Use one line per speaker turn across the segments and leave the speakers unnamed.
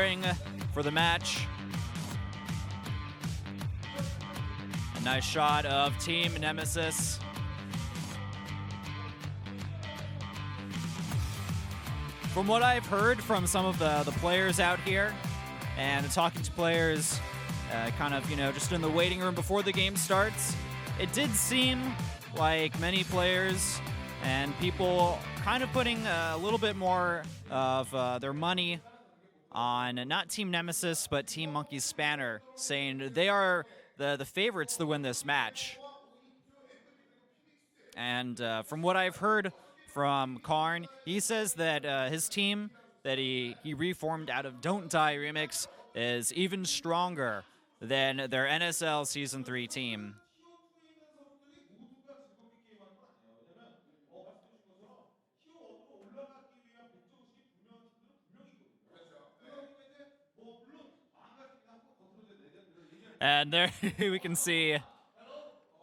preparing for the match. A nice shot of Team Nemesis. From what I've heard from some of the players out here and talking to players kind of, just in the waiting room before the game starts, it did seem like many players and people kind of putting a little bit more of their money on not Team Nemesis, but Team Monkey Spanner, saying they are the favorites to win this match. And from what I've heard from Karn, he says that his team that he reformed out of Don't Die Remix is even stronger than their NSL Season 3 team. And there we can see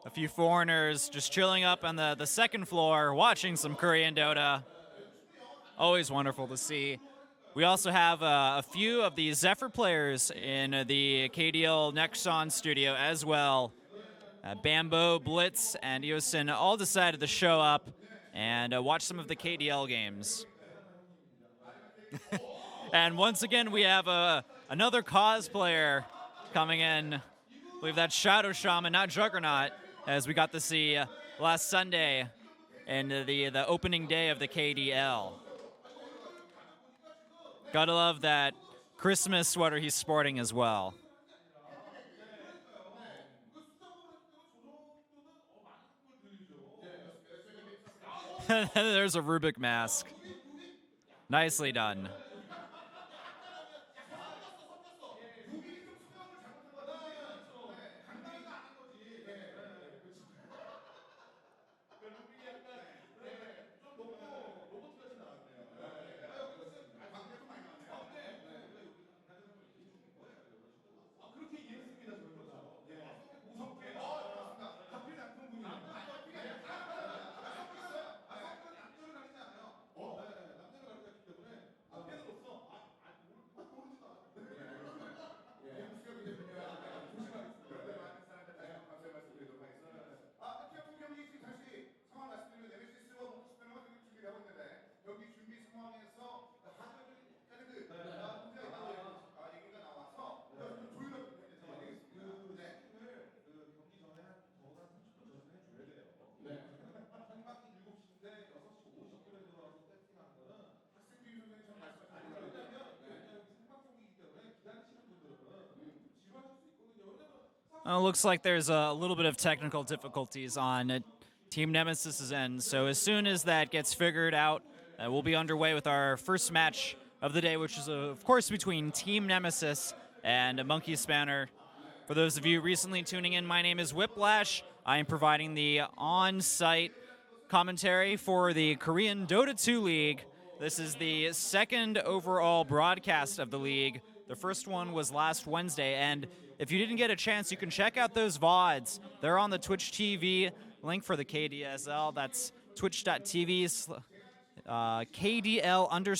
a few foreigners just chilling up on the second floor, watching some Korean Dota. Always wonderful to see. We also have a few of the Zephyr players in the KDL Nexon studio as well. Bambo, Blitz, and Yosin all decided to show up and watch some of the KDL games. And once again, we have another cosplayer coming in. I believe that's Shadow Shaman, not Juggernaut, as we got to see last Sunday in the opening day of the KDL. Gotta love that Christmas sweater he's sporting as well. There's a Rubik mask. Nicely done. Looks like there's a little bit of technical difficulties on Team Nemesis' end, so as soon as that gets figured out, we'll be underway with our first match of the day, which is, of course, between Team Nemesis and Monkey Spanner. For those of you recently tuning in, my name is Whiplash. I am providing the on-site commentary for the Korean Dota 2 League. This is the second overall broadcast of the league. The first one was last Wednesday, and if you didn't get a chance, you can check out those VODs. They're on the Twitch TV link for the KDSL. That's twitch.tv KDL_EN.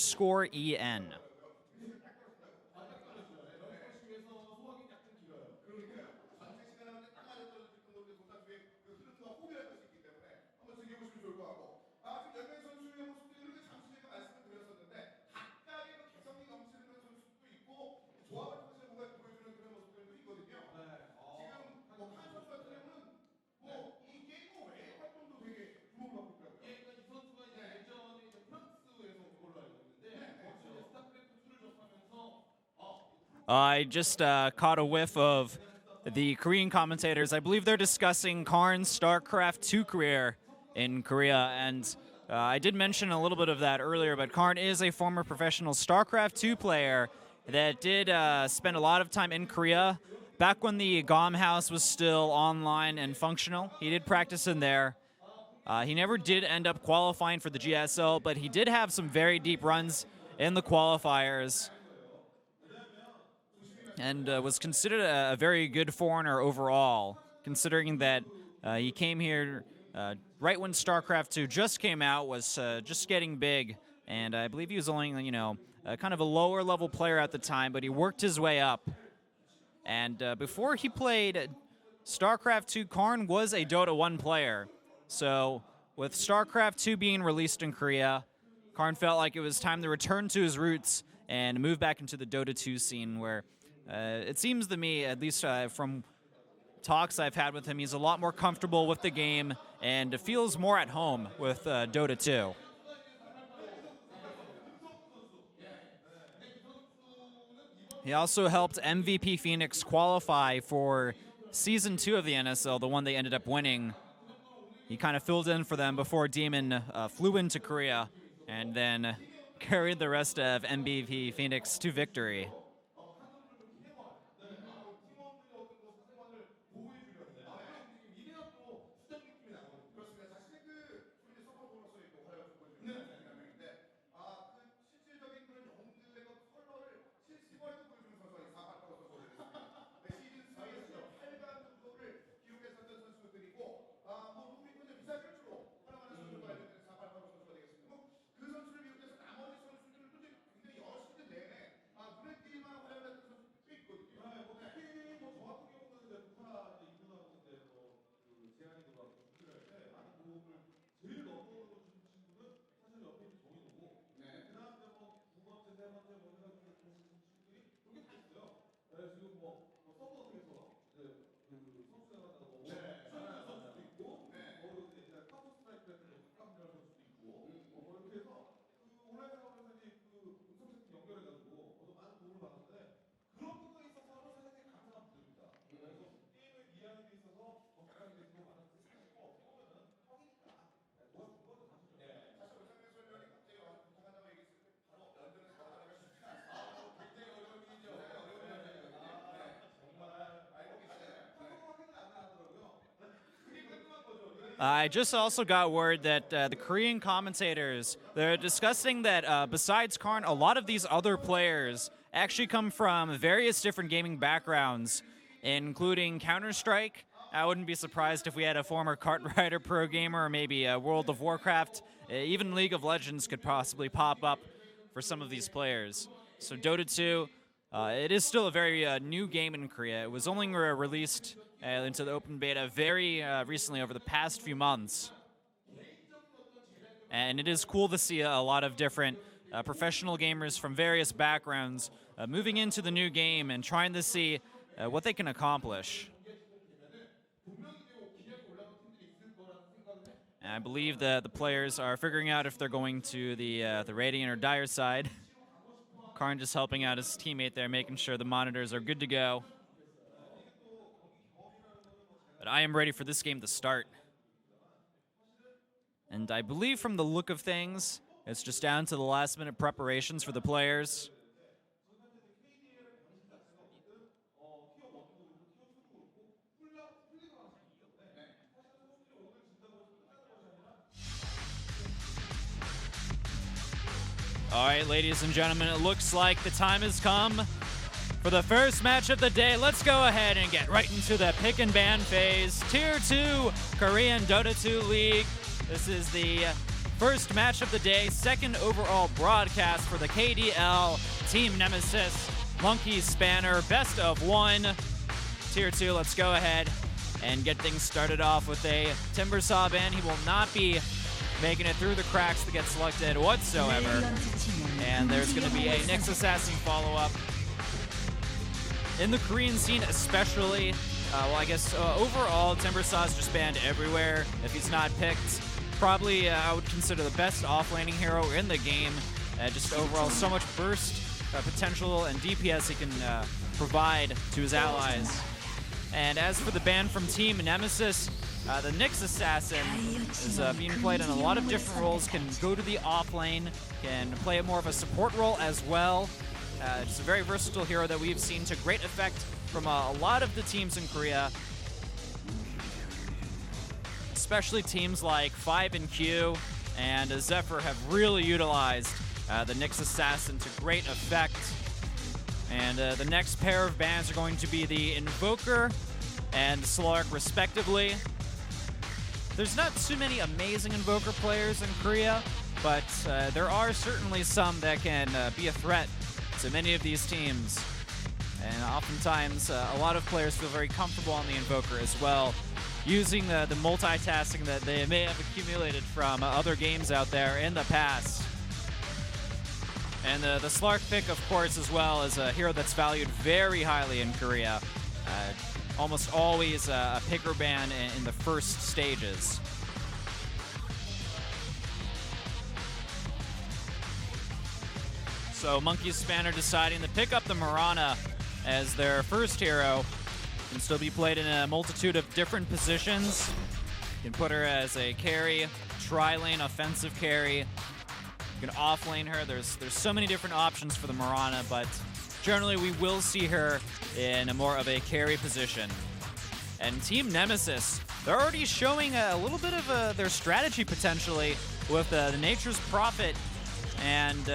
I just caught a whiff of the Korean commentators. I believe they're discussing Karn's StarCraft 2 career in Korea, and I did mention a little bit of that earlier, but Karn is a former professional StarCraft 2 player that did spend a lot of time in Korea. Back when the GOM house was still online and functional, he did practice in there. He never did end up qualifying for the GSL, but he did have some very deep runs in the qualifiers, and was considered a very good foreigner overall, considering that he came here right when StarCraft 2 just came out, was just getting big, and I believe he was only, kind of a lower level player at the time, but he worked his way up. And before he played StarCraft 2, Karn was a Dota 1 player. So with StarCraft 2 being released in Korea, Karn felt like it was time to return to his roots and move back into the Dota 2 scene, where it seems to me, at least from talks I've had with him, he's a lot more comfortable with the game and feels more at home with Dota 2. He also helped MVP Phoenix qualify for Season 2 of the NSL, the one they ended up winning. He kind of filled in for them before Demon flew into Korea and then carried the rest of MVP Phoenix to victory. I just also got word that the Korean commentators, they're discussing that besides Karn, a lot of these other players actually come from various different gaming backgrounds, including Counter-Strike. I wouldn't be surprised if we had a former Kart Rider pro gamer, or maybe World of Warcraft. Even League of Legends could possibly pop up for some of these players. So Dota 2, it is still a very new game in Korea. It was only released into the open beta very recently, over the past few months. And it is cool to see a lot of different professional gamers from various backgrounds moving into the new game and trying to see what they can accomplish. And I believe that the players are figuring out if they're going to the Radiant or Dire side. Karn just helping out his teammate there, making sure the monitors are good to go. But I am ready for this game to start. And I believe from the look of things, it's just down to the last minute preparations for the players. All right, ladies and gentlemen, it looks like the time has come for the first match of the day. Let's go ahead and get right into the pick and ban phase. Tier 2 Korean Dota 2 League. This is the first match of the day, second overall broadcast for the KDL Team Nemesis Monkey Spanner best of 1. Tier 2, let's go ahead and get things started off with a Timbersaw ban. He will not be making it through the cracks to get selected whatsoever. And there's going to be a Nyx Assassin follow-up. In the Korean scene especially, well, I guess overall, Timbersaw is just banned everywhere if he's not picked. Probably, I would consider the best off-laning hero in the game. Just overall, so much burst potential and DPS he can provide to his allies. And as for the ban from Team Nemesis, the Nyx Assassin is being played in a lot of different roles, can go to the off lane, can play more of a support role as well. It's a very versatile hero that we've seen to great effect from a lot of the teams in Korea, especially teams like 5 and Q and Zephyr have really utilized the Nyx Assassin to great effect. And the next pair of bans are going to be the Invoker and Slark respectively. There's not too many amazing Invoker players in Korea, but there are certainly some that can be a threat to many of these teams. And oftentimes, a lot of players feel very comfortable on the Invoker as well, using the multitasking that they may have accumulated from other games out there in the past. And the Slark pick, of course, as well, is a hero that's valued very highly in Korea. Almost always a picker ban in the first stages. So Monkey Spanner deciding to pick up the Mirana as their first hero. Can still be played in a multitude of different positions. You can put her as a carry, tri-lane offensive carry. You can off-lane her. There's so many different options for the Mirana, but generally we will see her in a more of a carry position. And Team Nemesis, they're already showing a little bit of their strategy potentially with the Nature's Prophet and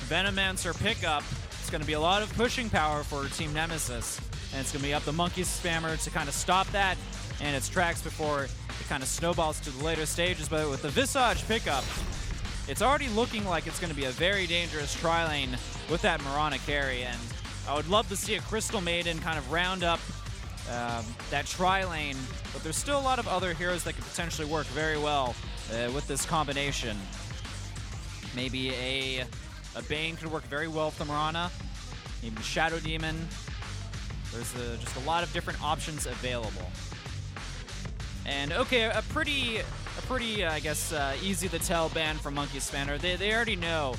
Venomancer pickup. It's going to be a lot of pushing power for Team Nemesis, and it's going to be up the Monkey Spammer to kind of stop that and its tracks before it kind of snowballs to the later stages. But with the Visage pickup, it's already looking like it's going to be a very dangerous tri-lane with that Mirana carry, and I would love to see a Crystal Maiden kind of round up that tri-lane, but there's still a lot of other heroes that could potentially work very well with this combination. Maybe a Bane could work very well with the Mirana, maybe Shadow Demon. There's just a lot of different options available. And okay, a pretty, I guess, easy to tell ban from Monkey Spanner. They already know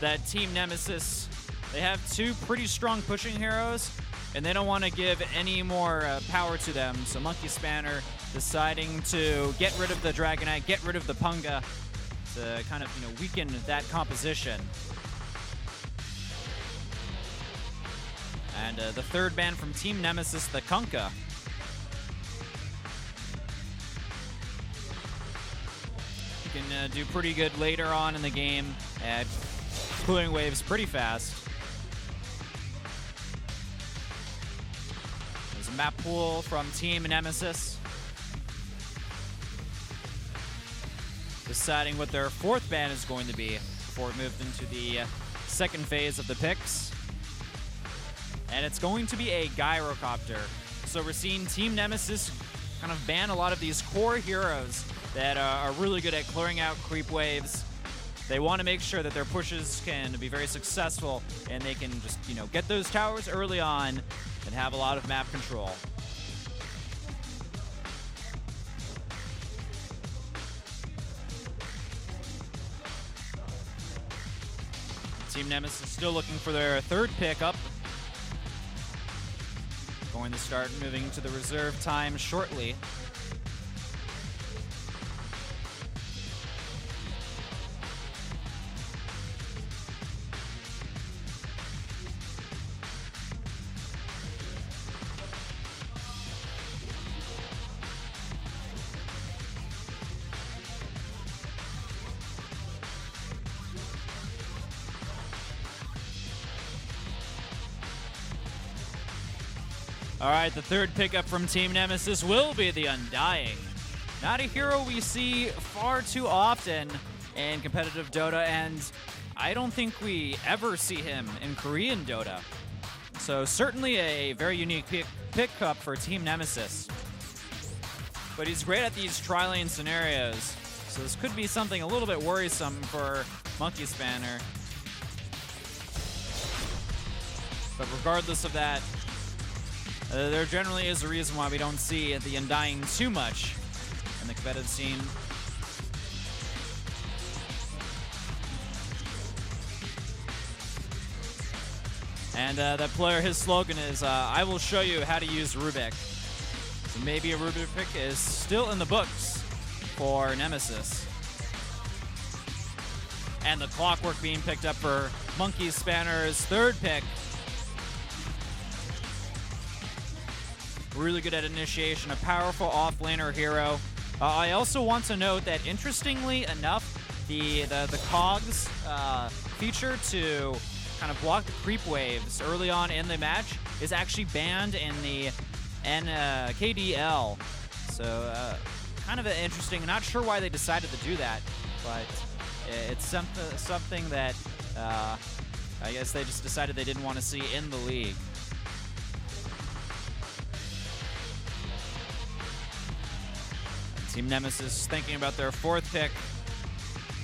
that Team Nemesis, they have two pretty strong pushing heroes, and they don't want to give any more power to them. So Monkey Spanner deciding to get rid of the Dragonite, get rid of the Punga to kind of weaken that composition. And the third ban from Team Nemesis, the Kunkka. You can do pretty good later on in the game at cooling waves pretty fast. There's a map pool from Team Nemesis, deciding what their fourth ban is going to be before it moved into the second phase of the picks. And it's going to be a Gyrocopter. So we're seeing Team Nemesis kind of ban a lot of these core heroes that are really good at clearing out creep waves. They want to make sure that their pushes can be very successful and they can just, get those towers early on and have a lot of map control. Team Nemesis still looking for their third pickup. Going to start moving to the reserve time shortly. All right, the third pickup from Team Nemesis will be the Undying. Not a hero we see far too often in competitive Dota, and I don't think we ever see him in Korean Dota. So certainly a very unique pickup for Team Nemesis. But he's great at these tri-lane scenarios, so this could be something a little bit worrisome for Monkey Spanner. But regardless of that, there generally is a reason why we don't see the Undying too much in the competitive scene. And that player, his slogan is, I will show you how to use Rubik. So maybe a Rubik pick is still in the books for Nemesis. And the Clockwork being picked up for Monkey Spanner's third pick. Really good at initiation, a powerful off-laner hero. I also want to note that, interestingly enough, the Cogs feature to kind of block the creep waves early on in the match is actually banned in the KDL. So kind of interesting. Not sure why they decided to do that. but it's something that I guess they just decided they didn't want to see in the league. Team Nemesis thinking about their 4th pick.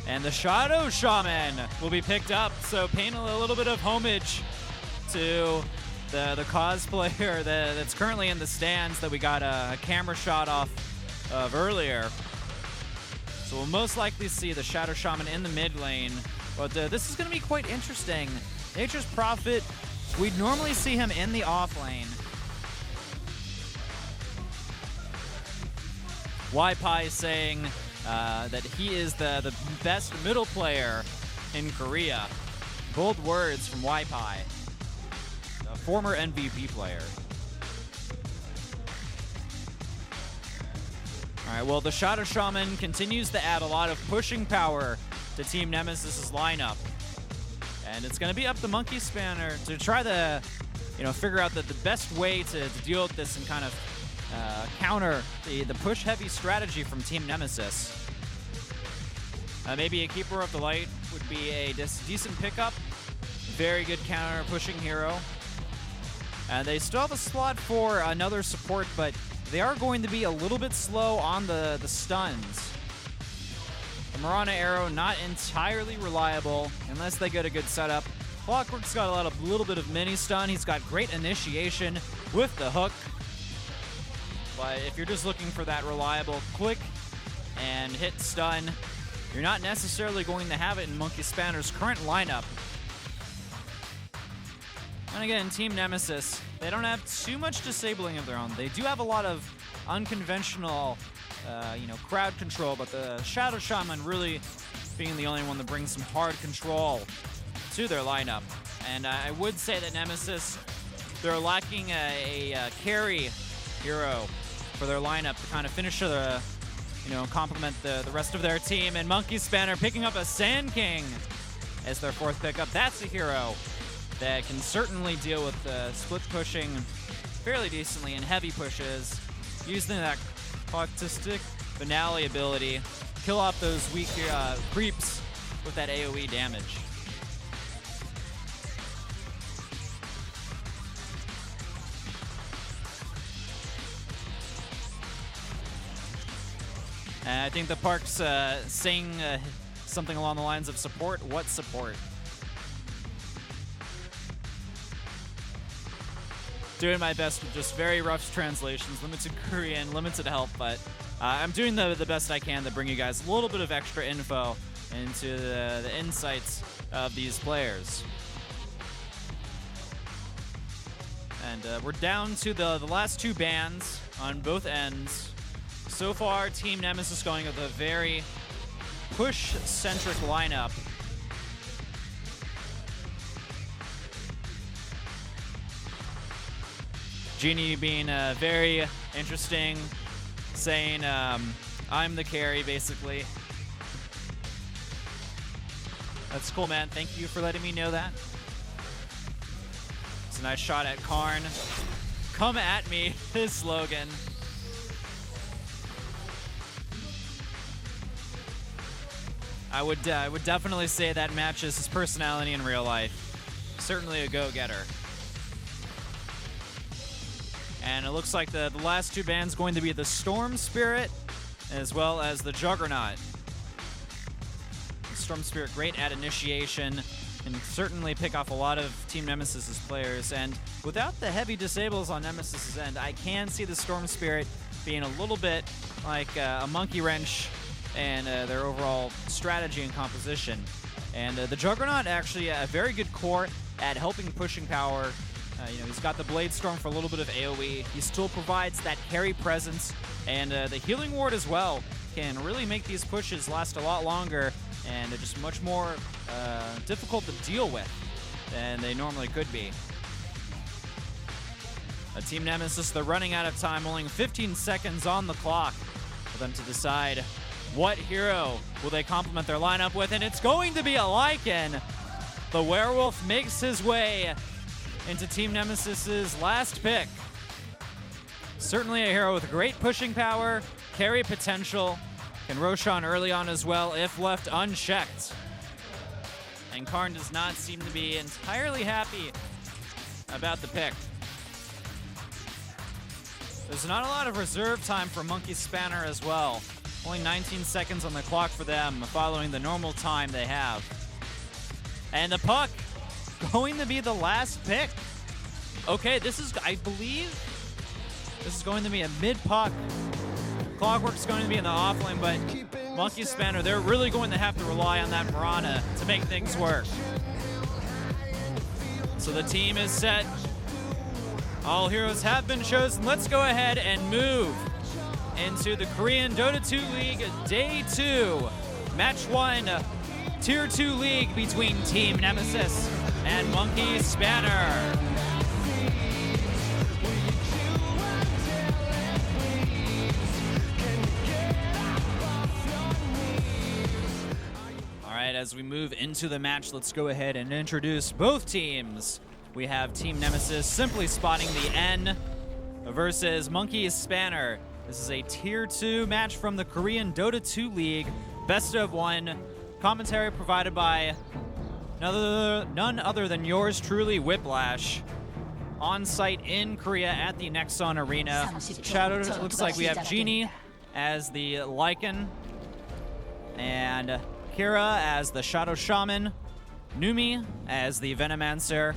And the Shadow Shaman will be picked up, so paying a little bit of homage to the cosplayer that's currently in the stands that we got a camera shot off of earlier. So we'll most likely see the Shadow Shaman in the mid lane, but this is going to be quite interesting. Nature's Prophet, we'd normally see him in the off lane. YPie saying that he is the best middle player in Korea. Bold words from YPie, a former MVP player. All right, well, the Shadow Shaman continues to add a lot of pushing power to Team Nemesis' lineup. And it's going to be up to Monkey Spanner to try to, figure out the best way to deal with this and kind of counter the push-heavy strategy from Team Nemesis. Maybe a Keeper of the Light would be a decent pickup. Very good counter-pushing hero. And they still have a slot for another support, but they are going to be a little bit slow on the stuns. The Marana Arrow not entirely reliable unless they get a good setup. Clockwork's got a little bit of mini stun. He's got great initiation with the hook. But if you're just looking for that reliable click and hit stun, you're not necessarily going to have it in Monkey Spanner's current lineup. And again, Team Nemesis, they don't have too much disabling of their own. They do have a lot of unconventional, crowd control, but the Shadow Shaman really being the only one that brings some hard control to their lineup. And I would say that Nemesis, they're lacking a carry hero for their lineup to kind of finish the, complement the rest of their team. And Monkey Spanner picking up a Sand King as their 4th pickup. That's a hero that can certainly deal with split pushing fairly decently and heavy pushes, using that Autistic Finale ability, kill off those weak creeps with that AoE damage. And I think the Park's saying something along the lines of support. What support? Doing my best with just very rough translations, limited Korean, limited help, but I'm doing the best I can to bring you guys a little bit of extra info into the insights of these players. And we're down to the last 2 bans on both ends. So far, Team Nemesis going with a very push-centric lineup. Genie being very interesting, saying I'm the carry, basically. That's cool, man. Thank you for letting me know that. It's a nice shot at Karn. Come at me, his slogan. I would definitely say that matches his personality in real life. Certainly a go-getter. And it looks like the last 2 bans going to be the Storm Spirit as well as the Juggernaut. Storm Spirit great at initiation, can certainly pick off a lot of Team Nemesis' players. And without the heavy disables on Nemesis' end, I can see the Storm Spirit being a little bit like a monkey wrench and their overall strategy and composition. And the Juggernaut actually a very good core at helping pushing power. He's got the Blade Storm for a little bit of AoE. He still provides that carry presence, and the Healing Ward as well can really make these pushes last a lot longer, and they're just much more difficult to deal with than they normally could be. Team Nemesis, they're running out of time, only 15 seconds on the clock for them to decide what hero will they complement their lineup with, and it's going to be a Lycan. The Werewolf makes his way into Team Nemesis' last pick. Certainly a hero with great pushing power, carry potential, Can Roshan early on as well if left unchecked. And Karn does not seem to be entirely happy about the pick. There's not a lot of reserve time for Monkey Spanner as well. Only 19 seconds on the clock for them following the normal time they have. And the puck going to be the last pick. Okay, this is, I believe, this is going to be a mid-puck. Clockwork's going to be in the off lane, but Monkey Spanner, they're really going to have to rely on that Piranha to make things work. So the team is set. All heroes have been chosen. Let's go ahead and move into the Korean Dota 2 League Day 2. Match 1, Tier 2 League between Team Nemesis and Monkey Spanner. As we move into the match, let's go ahead and introduce both teams. We have Team Nemesis simply spotting the N versus Monkey Spanner. This is a Tier 2 match from the Korean Dota 2 League, best of 1. Commentary provided by none other than yours truly, Whiplash. On site in Korea at the Nexon Arena. Shadow, looks like we have Genie as the Lycan, and Kira as the Shadow Shaman, Numi as the Venomancer,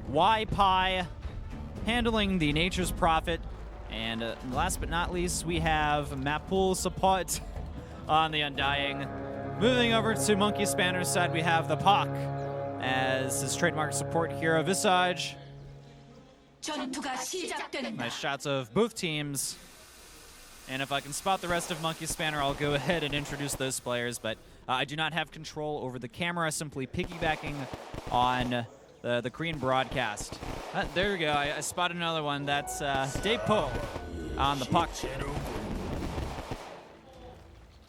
Y-Pi handling the Nature's Prophet, and last but not least, we have Mapul Support on the Undying. Moving over to Monkey Spanner's side, we have the Pak as his trademark support hero, Visage. Nice shots of both teams. And if I can spot the rest of Monkey Spanner, I'll go ahead and introduce those players, but I do not have control over the camera, simply piggybacking on the Korean broadcast. There we go, I spotted another one. That's Depo on the puck.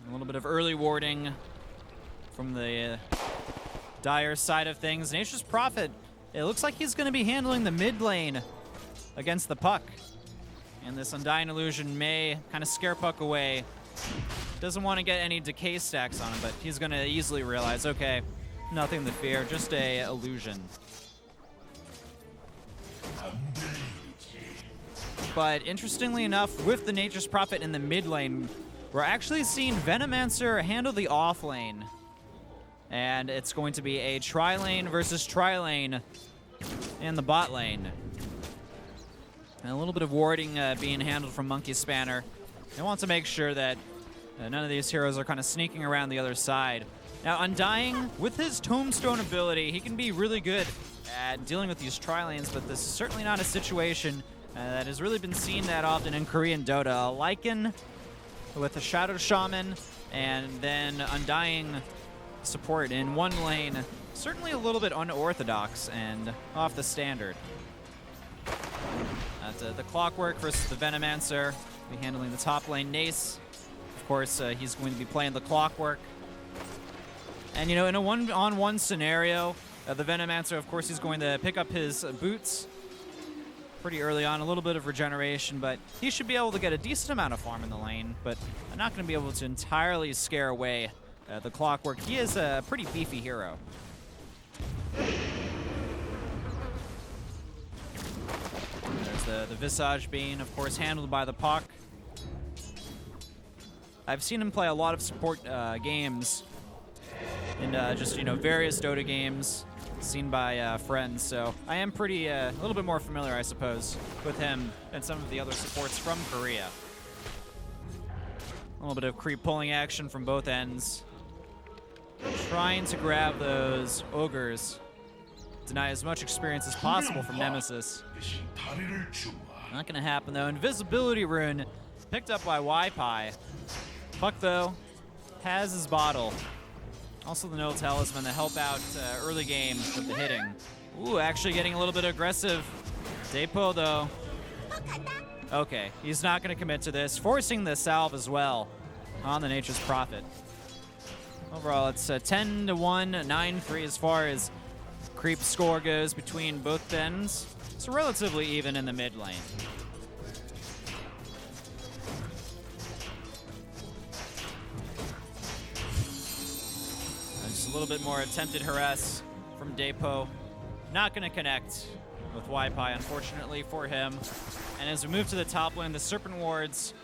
A little bit of early warding from the Dire side of things. Nature's Prophet, it looks like he's going to be handling the mid lane against the puck. And this Undying Illusion may kind of scare puck away. Doesn't want to get any decay stacks on him, but he's going to easily realize, okay, nothing to fear, just a illusion. But interestingly enough, with the Nature's Prophet in the mid lane, we're actually seeing Venomancer handle the off lane. And it's going to be a tri-lane versus tri-lane in the bot lane. And a little bit of warding being handled from Monkey Spanner. They want to make sure that none of these heroes are kind of sneaking around the other side. Now, Undying, with his Tombstone ability, he can be really good at dealing with these tri-lanes, but this is certainly not a situation that has really been seen that often in Korean Dota. Lycan with a Shadow Shaman, and then Undying support in one lane. Certainly a little bit unorthodox and off the standard. The Clockwork versus the Venomancer. Be handling the top lane. Nace, of course, he's going to be playing the Clockwork. And, you know, in a one-on-one scenario, the Venomancer, of course, he's going to pick up his boots pretty early on. A little bit of regeneration, but he should be able to get a decent amount of farm in the lane, but I'm not going to be able to entirely scare away the Clockwork. He is a pretty beefy hero. There's the Visage being, of course, handled by the Puck. I've seen him play a lot of support games in just, you know, various Dota games seen by friends, so I am pretty, a little bit more familiar, I suppose, with him than some of the other supports from Korea. A little bit of creep pulling action from both ends. Trying to grab those ogres. Deny as much experience as possible from Nemesis. Not gonna happen though. Invisibility rune picked up by Y-Pi. Puck though has his bottle. Also the no talisman to help out early game with the hitting. Ooh, actually getting a little bit aggressive. Depo though. Okay, he's not gonna commit to this. Forcing the salve as well on the Nature's Prophet. Overall, it's 10-1, 9-3 as far as creep score goes between both ends. It's relatively even in the mid lane. a little bit more attempted harass from Depo. Not going to connect with Waipai, unfortunately for him. And as we move to the top lane, the Serpent Wards,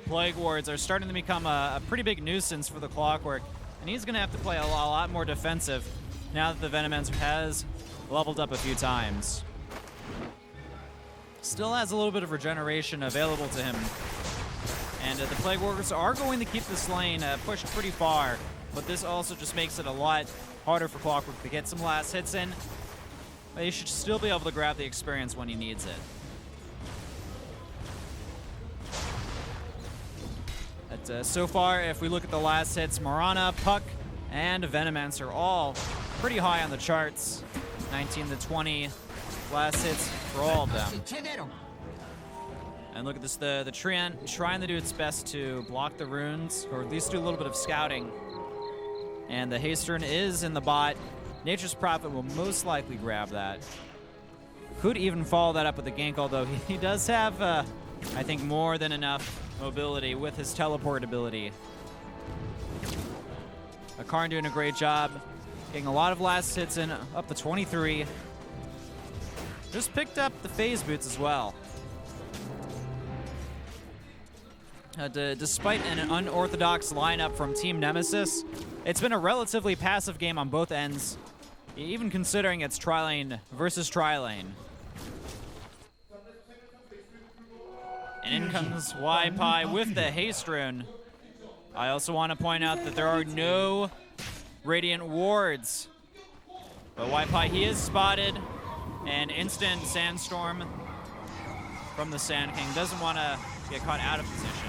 Plague Wards, are starting to become a pretty big nuisance for the Clockwork. And he's going to have to play a lot more defensive now that the Venomancer has leveled up a few times. Still has a little bit of regeneration available to him. And the Plague Warriors are going to keep this lane pushed pretty far, but this also just makes it a lot harder for Clockwork to get some last hits in. But he should still be able to grab the experience when he needs it. But so far, if we look at the last hits, Mirana, Puck, and Venomancer all pretty high on the charts. 19 to 20 last hits for all of them. And look at this, the Treant trying to do its best to block the runes, or at least do a little bit of scouting. And the Haystern is in the bot. Nature's Prophet will most likely grab that. Could even follow that up with the gank, although he does have, I think, more than enough mobility with his teleport ability. Karn doing a great job, getting a lot of last hits in, up to 23. Just picked up the phase boots as well. Despite an unorthodox lineup from Team Nemesis, it's been a relatively passive game on both ends, even considering it's tri-lane versus tri-lane. And in comes Waipai with the haste rune. I also want to point out that there are no Radiant Wards. But Waipai, he is spotted. And instant Sandstorm from the Sand King. Doesn't want to get caught out of position.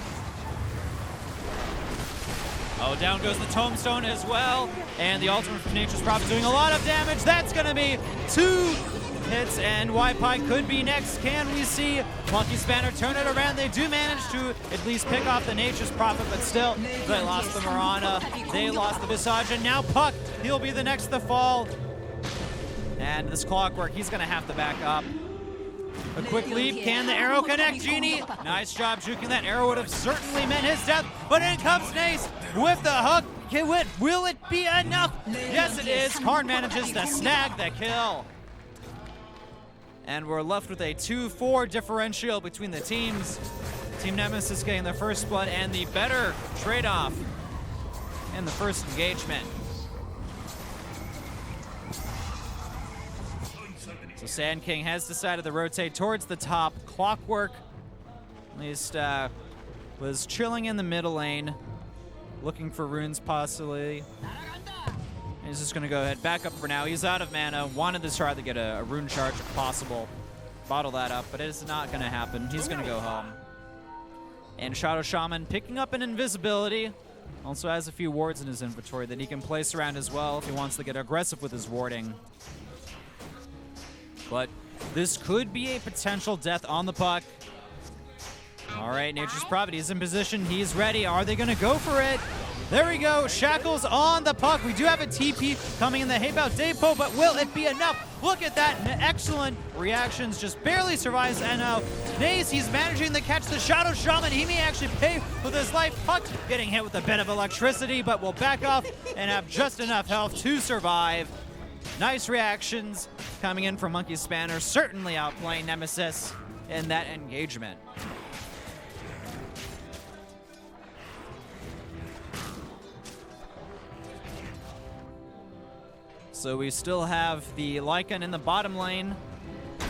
Oh, down goes the Tombstone as well. And the Ultimate from Nature's Prophet doing a lot of damage. That's going to be 2 hits, and Waipai could be next. Can we see Monkey Spanner turn it around? They do manage to at least pick off the Nature's Prophet, but still, they lost the Mirana. They lost the Visage, and now Puck, he'll be the next to fall. And this Clockwork, he's going to have to back up. A quick leap. Can the arrow connect? Genie, nice job juking that. Arrow would have certainly meant his death, but in comes Nace with the hook. Will it be enough? Yes, it is. Karn manages to snag the kill. And we're left with a 2-4 differential between the teams. Team Nemesis getting the first blood and the better trade-off in the first engagement. So Sand King has decided to rotate towards the top. Clockwork, at least, was chilling in the middle lane, looking for runes possibly. He's just going to go ahead, back up for now. He's out of mana, wanted to try to get a rune charge if possible. Bottle that up, but it is not going to happen. He's going to go home. And Shadow Shaman picking up an invisibility. Also has a few wards in his inventory that he can place around as well if he wants to get aggressive with his warding. But this could be a potential death on the Puck. All right, Nature's Prophet, he's in position. He's ready. Are they going to go for it? There we go. Shackles on the Puck. We do have a TP coming in the Haybout Depo, but will it be enough? Look at that. Excellent reactions. Just barely survives NO. Nace, he's managing to catch the Shadow Shaman. He may actually pay with his life. Puck getting hit with a bit of electricity, but will back off and have just enough health to survive. Nice reactions coming in from Monkey Spanner, certainly outplaying Nemesis in that engagement. So we still have the Lycan in the bottom lane.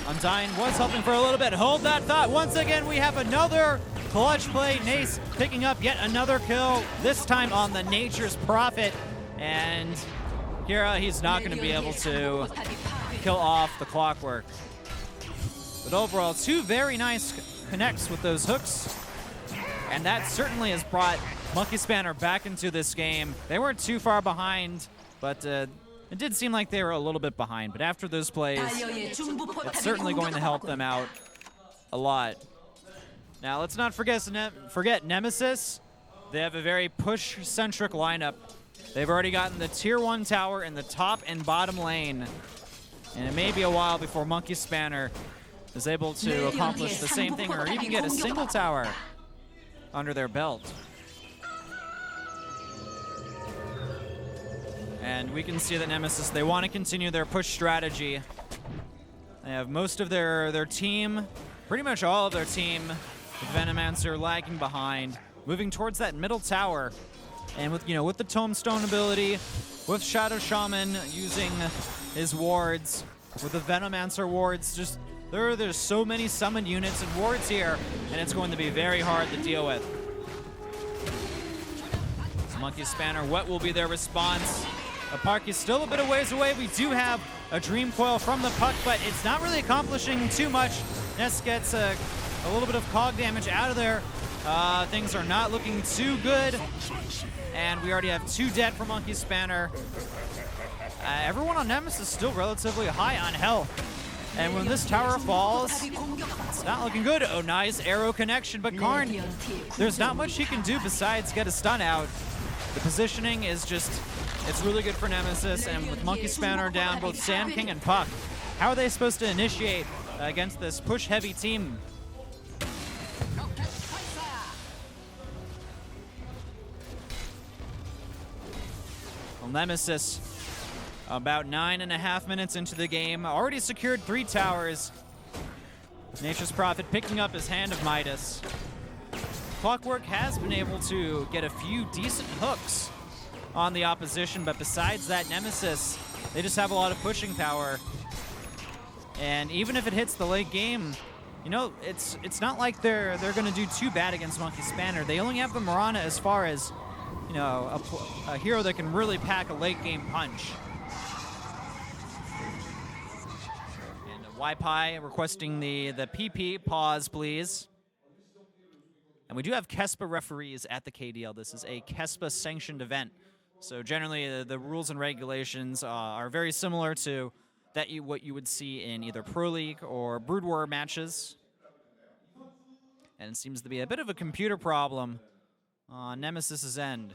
Undyne was helping for a little bit. Hold that thought. Once again, we have another clutch play. Nace picking up yet another kill, this time on the Nature's Prophet. And Kira, he's not going to be able to kill off the Clockwork. But overall, 2 very nice connects with those hooks. And that certainly has brought Monkey Spanner back into this game. They weren't too far behind, but it did seem like they were a little bit behind. But after those plays, it's certainly going to help them out a lot. Now, let's not forget Nemesis. They have a very push-centric lineup. They've already gotten the tier 1 tower in the top and bottom lane. And it may be a while before Monkey Spanner is able to accomplish the same thing or even get a single tower under their belt. And we can see that Nemesis, they want to continue their push strategy. They have most of their team, pretty much all of their team, with Venomancer lagging behind, moving towards that middle tower. And with the Tombstone ability, with Shadow Shaman using his wards, with the Venomancer wards, just there's so many summoned units and wards here, and it's going to be very hard to deal with. So Monkey Spanner, what will be their response? The Park is still a bit of ways away. We do have a Dream Coil from the Puck, but it's not really accomplishing too much. Ness gets a little bit of cog damage out of there. Things are not looking too good. And we already have 2 dead for Monkey Spanner. Everyone on Nemesis is still relatively high on health. And when this tower falls, it's not looking good. Oh, nice arrow connection, but Karn, there's not much he can do besides get a stun out. The positioning is just, it's really good for Nemesis, and with Monkey Spanner down, both Sand King and Puck, how are they supposed to initiate against this push-heavy team? Well, Nemesis, about 9.5 minutes into the game, already secured 3 towers. Nature's Prophet picking up his Hand of Midas. Clockwork has been able to get a few decent hooks on the opposition, but besides that, Nemesis, they just have a lot of pushing power. And even if it hits the late game, it's not like they're going to do too bad against Monkey Spanner. They only have the Mirana as far as, a hero that can really pack a late game punch. And YPi requesting the PP pause, please. And we do have KESPA referees at the KDL. This is a KESPA sanctioned event. So generally the rules and regulations are very similar to what you would see in either Pro League or Brood War matches. And it seems to be a bit of a computer problem on Nemesis's end.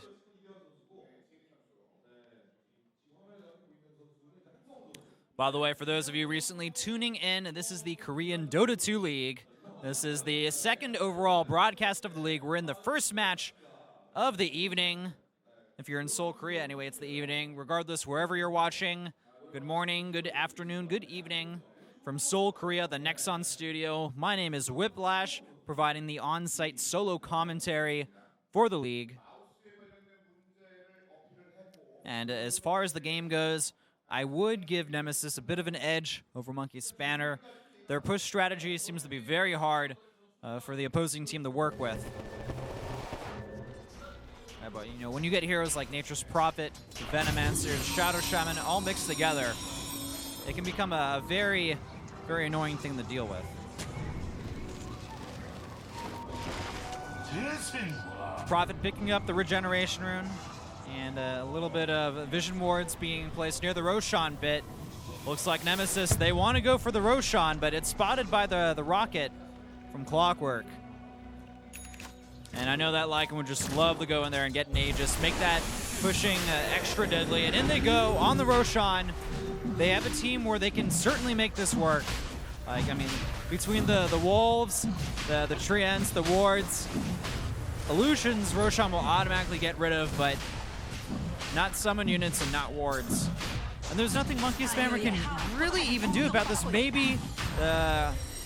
By the way, for those of you recently tuning in, this is the Korean Dota 2 League. This is the 2nd overall broadcast of the league. We're in the first match of the evening. If you're in Seoul, Korea, anyway, it's the evening. Regardless, wherever you're watching, good morning, good afternoon, good evening. From Seoul, Korea, the Nexon studio, my name is Whiplash, providing the on-site solo commentary for the league. And as far as the game goes, I would give Nemesis a bit of an edge over Monkey Spanner. Their push strategy seems to be very hard for the opposing team to work with. But when you get heroes like Nature's Prophet, Venomancer, Shadow Shaman all mixed together, it can become a very, very annoying thing to deal with. Prophet picking up the regeneration rune, and a little bit of vision wards being placed near the Roshan bit. Looks like Nemesis, they want to go for the Roshan, but it's spotted by the rocket from Clockwork. And I know that Lycan would just love to go in there and get an Aegis, make that pushing extra deadly, and in they go on the Roshan. They have a team where they can certainly make this work. Between the Wolves, the Treants, the Wards, Illusions, Roshan will automatically get rid of, but not summon units and not wards. And there's nothing Monkey Spanner can really even do about this. Maybe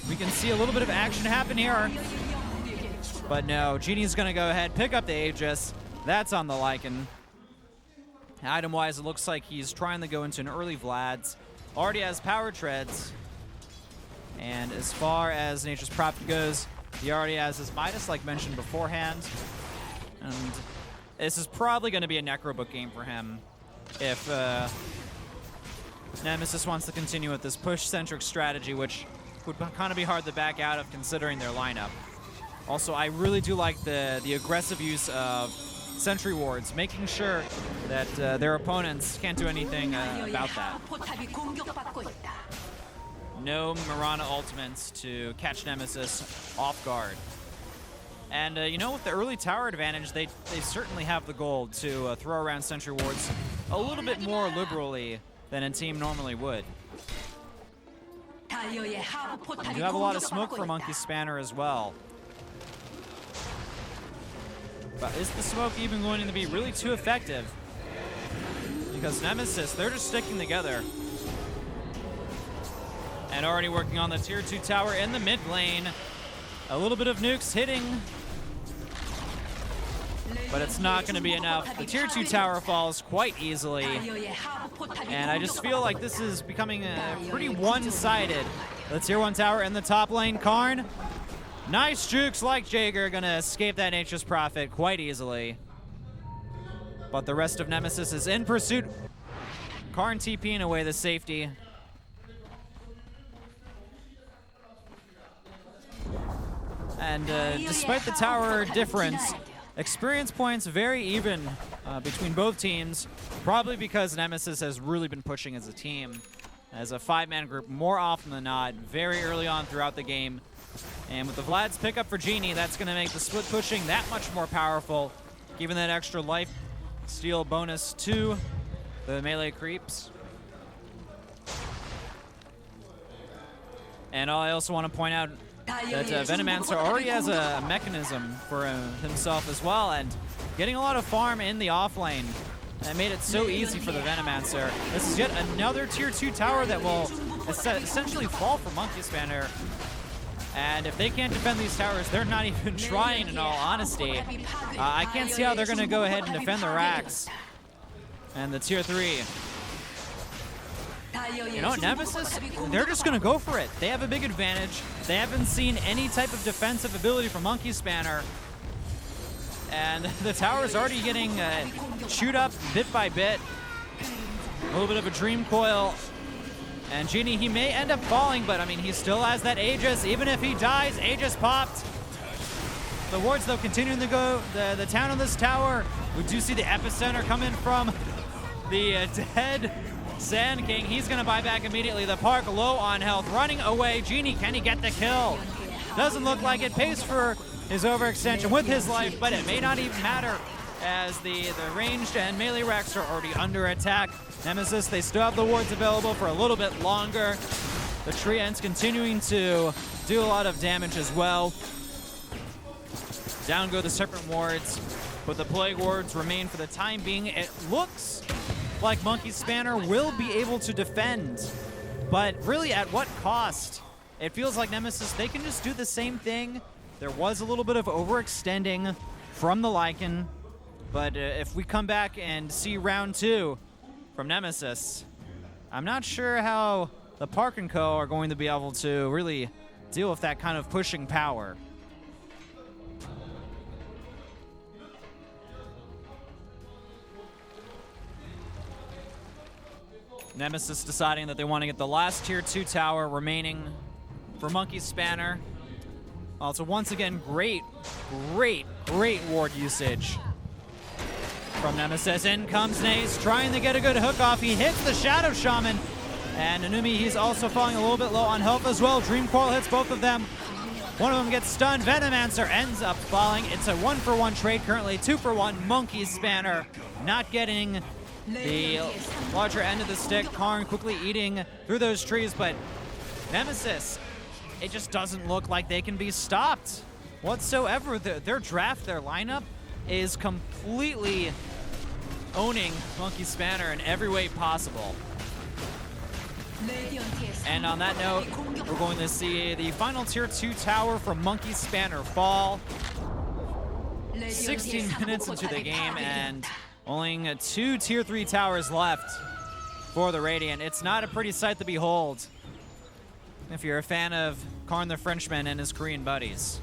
we can see a little bit of action happen here. But no, Genie's going to go ahead, pick up the Aegis. That's on the Lycan. Item-wise, it looks like he's trying to go into an early Vlad's. Already has Power Treads. And as far as Nature's Prophet goes, he already has his Midas, like mentioned beforehand. And this is probably going to be a Necrobook game for him if Nemesis wants to continue with this push-centric strategy, which would kind of be hard to back out of considering their lineup. Also, I really do like the aggressive use of Sentry Wards, making sure that their opponents can't do anything about that. No Mirana ultimates to catch Nemesis off guard. And, with the early tower advantage, they certainly have the gold to throw around Sentry Wards a little bit more liberally than a team normally would. You have a lot of smoke for Monkey Spanner as well. But is the smoke even going to be really too effective? because Nemesis, they're just sticking together. And already working on the tier 2 tower in the mid lane. A little bit of nukes hitting, but it's not going to be enough. The tier 2 tower falls quite easily. And I just feel like this is becoming pretty one-sided. The tier 1 tower in the top lane. Karn, nice jukes like Jaeger, going to escape that Nature's Prophet quite easily. But the rest of Nemesis is in pursuit. Karn TPing away the safety. And despite the tower difference, experience points very even between both teams, probably because Nemesis has really been pushing as a team, as a 5-man group more often than not, very early on throughout the game. And with the Vlad's pickup for Genie, that's going to make the split pushing that much more powerful, giving that extra life steal bonus to the melee creeps. And I also want to point out that Venomancer already has a mechanism for himself as well, and getting a lot of farm in the off lane. That made it so easy for the Venomancer. This is yet another tier 2 tower that will essentially fall for Monkey Spanner. And if they can't defend these towers, they're not even trying, in all honesty. I can't see how they're going to go ahead and defend the racks. And the tier 3. You know, Nemesis, they're just going to go for it. They have a big advantage. They haven't seen any type of defensive ability from Monkey Spanner. And the tower is already getting chewed up bit by bit. A little bit of a dream coil. And Genie, he may end up falling, but I mean, he still has that Aegis. Even if he dies, Aegis popped. The wards, though, continuing to go the town on this tower. We do see the epicenter coming from the dead Sand King. He's going to buy back immediately. The Park low on health, running away. Genie, can he get the kill? Doesn't look like it. Pays for his overextension with his life, but it may not even matter as the ranged and melee racks are already under attack. Nemesis, they still have the wards available for a little bit longer. The Treants continuing to do a lot of damage as well. Down go the Serpent wards, but the Plague wards remain for the time being. It looks like Monkey Spanner will be able to defend, but really at what cost? It feels like Nemesis, they can just do the same thing. There was a little bit of overextending from the Lycan, but if we come back and see round 2 from Nemesis, I'm not sure how the Park & Co. are going to be able to really deal with that kind of pushing power. Nemesis deciding that they want to get the last tier 2 tower remaining for Monkey Spanner. Also, once again, great ward usage from Nemesis. In comes Nace, trying to get a good hook off. He hits the Shadow Shaman. And Anumi, he's also falling a little bit low on health as well. Dream Coil hits both of them. One of them gets stunned. Venomancer ends up falling. It's a 1-for-1 trade currently. 2-for-1. Monkey Spanner not getting the larger end of the stick. Karn quickly eating through those trees, but Nemesis, it just doesn't look like they can be stopped whatsoever. Their draft, their lineup is completely owning Monkey Spanner in every way possible. And on that note, we're going to see the final tier 2 tower from Monkey Spanner fall. 16 minutes into the game and only 2 tier 3 towers left for the Radiant. It's not a pretty sight to behold if you're a fan of Karn the Frenchman and his Korean buddies.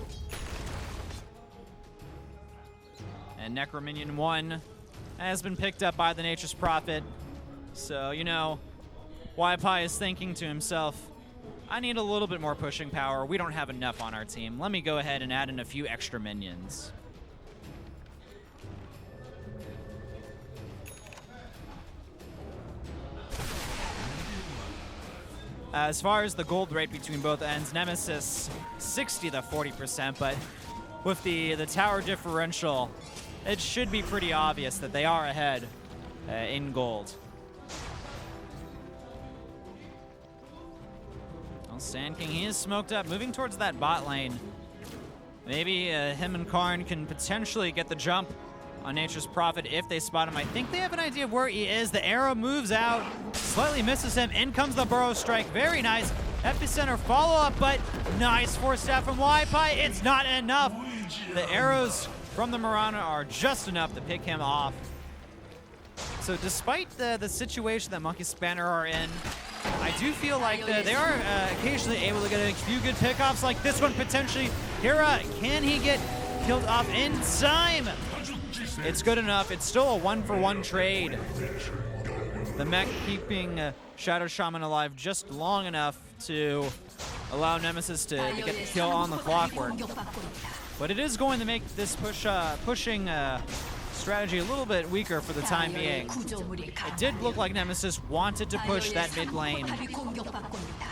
And Necrominion 1 has been picked up by the Nature's Prophet. So, you know, Waipai is thinking to himself, I need a little bit more pushing power. We don't have enough on our team. Let me go ahead and add in a few extra minions. As far as the gold rate between both ends, Nemesis 60 to 40%, but with the tower differential, it should be pretty obvious that they are ahead in gold. Well, Sand King, he is smoked up, moving towards that bot lane. Maybe him and Karn can potentially get the jump on Nature's Prophet if they spot him. I think they have an idea of where he is. The arrow moves out, slightly misses him. In comes the Burrow Strike. Very nice. Epicenter follow-up, but nice force staff from Wi-Fi. It's not enough. The arrows from the Mirana are just enough to pick him off. So despite the situation that Monkey Spanner are in, I do feel like they are occasionally able to get a few good pickoffs like this one potentially. Hira, can he get killed off in time? It's good enough. It's still a 1-for-1 trade. The mech keeping Shadow Shaman alive just long enough to allow Nemesis to get the kill on the clockwork. But it is going to make this pushing strategy a little bit weaker for the time being. It did look like Nemesis wanted to push that mid lane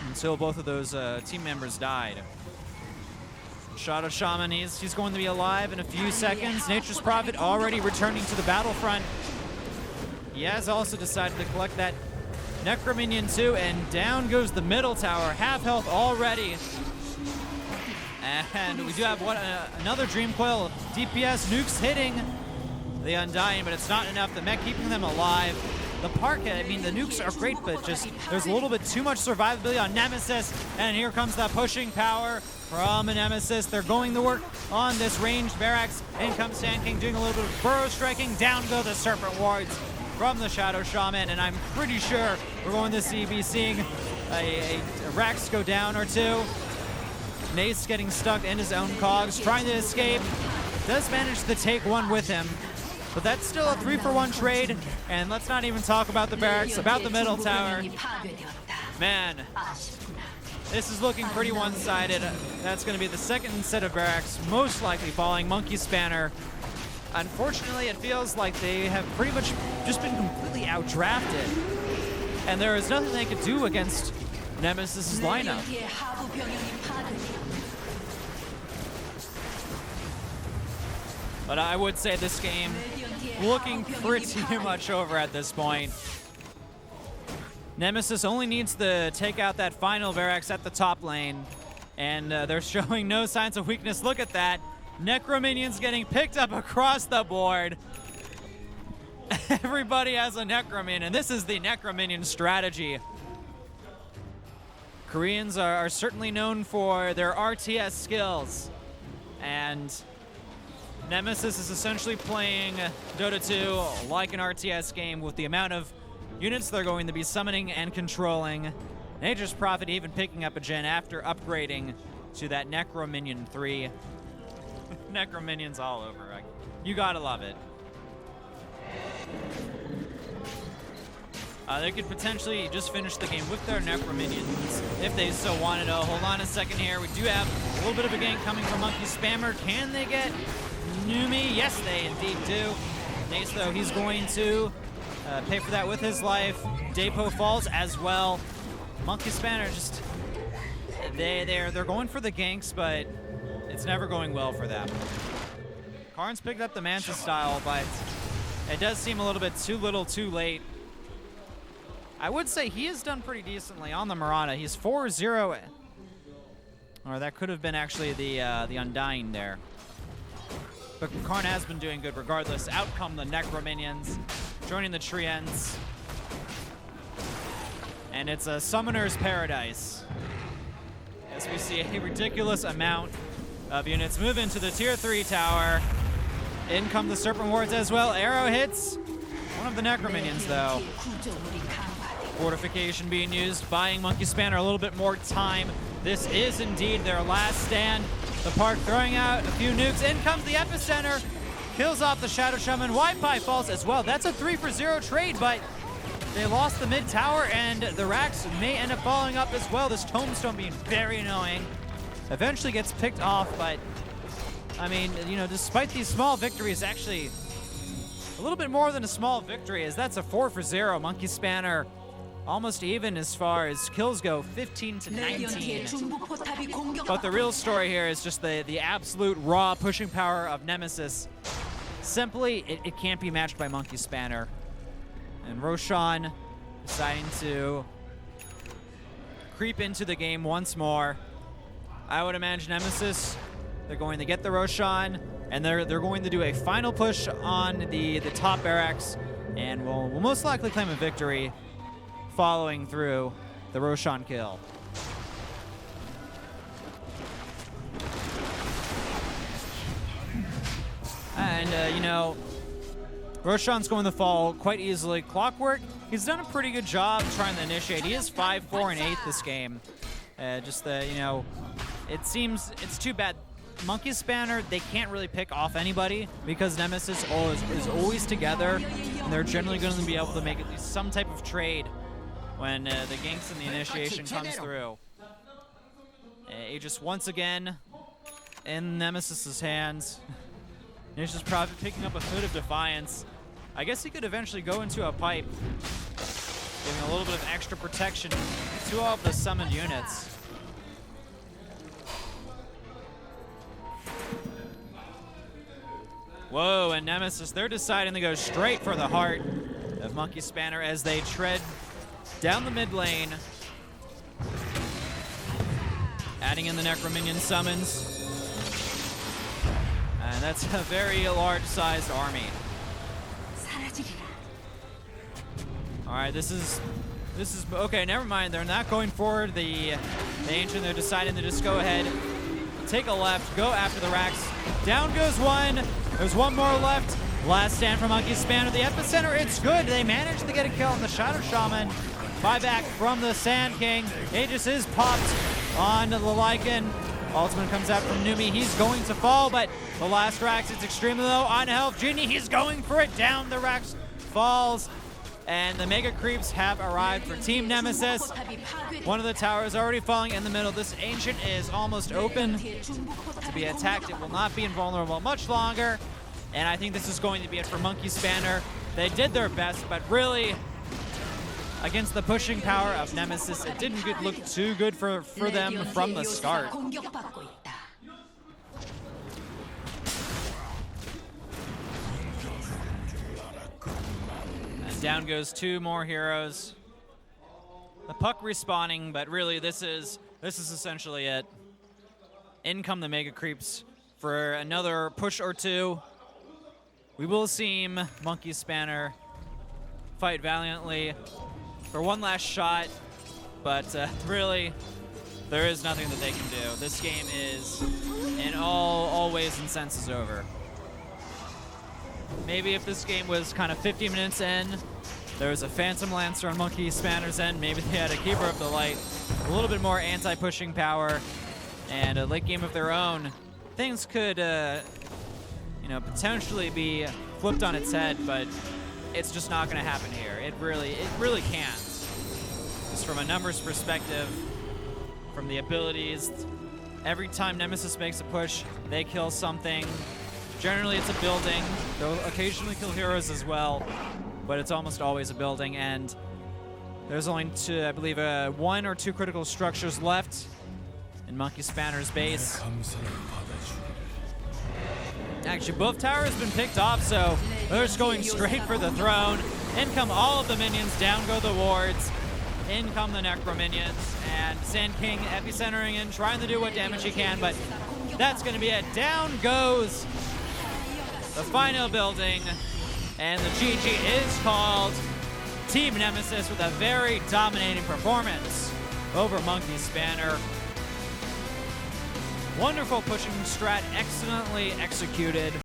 until both of those team members died. Shadow Shaman, he's going to be alive in a few seconds. Nature's Prophet already returning to the battlefront. He has also decided to collect that Necro Minion too, and down goes the middle tower. Half health already. And we do have another Dream Coil DPS. Nukes hitting the Undying, but it's not enough. The mech keeping them alive. The Park, I mean, the nukes are great, but just there's a little bit too much survivability on Nemesis. And here comes that pushing power from a Nemesis. They're going to work on this ranged barracks. In comes Sand King doing a little bit of burrow striking. Down go the Serpent Wards from the Shadow Shaman, and I'm pretty sure we're going to be seeing a Rex go down or two. Nace getting stuck in his own cogs, trying to escape. Does manage to take one with him, but that's still a 3-for-1 trade. And let's not even talk about the barracks, about the middle tower. Man, this is looking pretty one-sided. That's going to be the second set of barracks, most likely falling. Monkey Spanner. Unfortunately, it feels like they have pretty much just been completely outdrafted, and there is nothing they could do against Nemesis' lineup. But I would say this game looking pretty much over at this point. Nemesis only needs to take out that final barracks at the top lane, and they're showing no signs of weakness. Look at that. Necro Minions getting picked up across the board. Everybody has a Necro Minion, and this is the Necro Minion strategy. Koreans are certainly known for their RTS skills, and Nemesis is essentially playing Dota 2 like an RTS game with the amount of units they're going to be summoning and controlling. Nature's Prophet even picking up a gen after upgrading to that Necro Minion 3. Necro Minions all over. You gotta love it. They could potentially just finish the game with their Necro Minions if they so wanted to. Hold on a second here. We do have a little bit of a gank coming from Monkey Spammer. Can they get Numi? Yes, they indeed do. Nace, though, he's going to pay for that with his life. Depo falls as well. Monkey Spanner just they're going for the ganks, but it's never going well for them. Karn's picked up the Mantis style, but it does seem a little bit too little too late. I would say he has done pretty decently on the Mirana. He's 4-0, or that could have been actually the Undying there. But Karn has been doing good regardless. Out come the Necro Minions, joining the Treants. And it's a Summoner's Paradise, as we see a ridiculous amount of units move into the Tier 3 tower. In come the Serpent Wards as well. Arrow hits one of the Necro Minions, though. Fortification being used, buying Monkey Spanner a little bit more time. This is indeed their last stand. The Park throwing out a few nukes. In comes the Epicenter. Kills off the Shadow Shaman. Wi-Fi falls as well. That's a 3-for-0 trade, but they lost the mid tower, and the racks may end up following up as well. This Tombstone being very annoying. Eventually gets picked off, but I mean, you know, despite these small victories, actually a little bit more than a small victory, as that's a 4-for-0. Monkey Spanner almost even as far as kills go, 15-19. But the real story here is just the absolute raw pushing power of Nemesis. Simply, it can't be matched by Monkey Spanner. And Roshan deciding to creep into the game once more. I would imagine Nemesis They're going to get the Roshan, and they're going to do a final push on the top barracks, and will most likely claim a victory following through the Roshan kill. And, you know, Roshan's going to fall quite easily. Clockwork, he's done a pretty good job trying to initiate. He is 5-4 and 8 this game. You know, it seems it's too bad. Monkey Spanner, they can't really pick off anybody because Nemesis is always together, and they're generally going to be able to make at least some type of trade when the ganks and the initiation comes through. Aegis once again in Nemesis's hands. Aegis probably picking up a foot of defiance. I guess he could eventually go into a pipe, giving a little bit of extra protection to all of the summoned units. Whoa, and Nemesis, they're deciding to go straight for the heart of Monkey Spanner as they tread down the mid lane, adding in the Necrominion summons. And that's a very large-sized army. All right, this is okay. Never mind. They're not going forward. The Ancient, they're deciding to just go ahead, take a left, go after the racks. Down goes one. There's one more left. Last stand for Monkey Spanner. The epicenter, it's good. They managed to get a kill on the Shadow Shaman. Buyback from the Sand King. Aegis is popped on the Lycan. Ultimate comes out from Numi. He's going to fall, but the last Rax, it's extremely low on health. Genie, he's going for it. Down the Rax falls, and the Mega Creeps have arrived for Team Nemesis. One of the towers already falling in the middle. This Ancient is almost open to be attacked. It will not be invulnerable much longer, and I think this is going to be it for Monkey Spanner. They did their best, but really, against the pushing power of Nemesis, it didn't look too good for them from the start. And down goes two more heroes. The puck respawning, but really this is essentially it. In come the Mega Creeps for another push or two. We will see Monkey Spanner fight valiantly for one last shot, but really, there is nothing that they can do. This game is, in all ways and senses, over. Maybe if this game was kind of 50 minutes in, there was a Phantom Lancer on Monkey Spanner's end, maybe they had a Keeper of the Light, a little bit more anti-pushing power, and a late game of their own, things could, you know, potentially be flipped on its head, but it's just not going to happen here. It really can't. Just from a numbers perspective, from the abilities, every time Nemesis makes a push, they kill something. Generally, it's a building. They'll occasionally kill heroes as well, but it's almost always a building, and there's only I believe, 1 or 2 critical structures left in Monkey Spanner's base. Actually, both towers have been picked off, so they're just going straight for the throne. In come all of the minions, down go the wards. In come the Necrominions, and Sand King epicentering in, trying to do what damage he can, but that's going to be it. Down goes the final building, and the GG is called. Team Nemesis with a very dominating performance over Monkey Spanner. Wonderful pushing strat, excellently executed.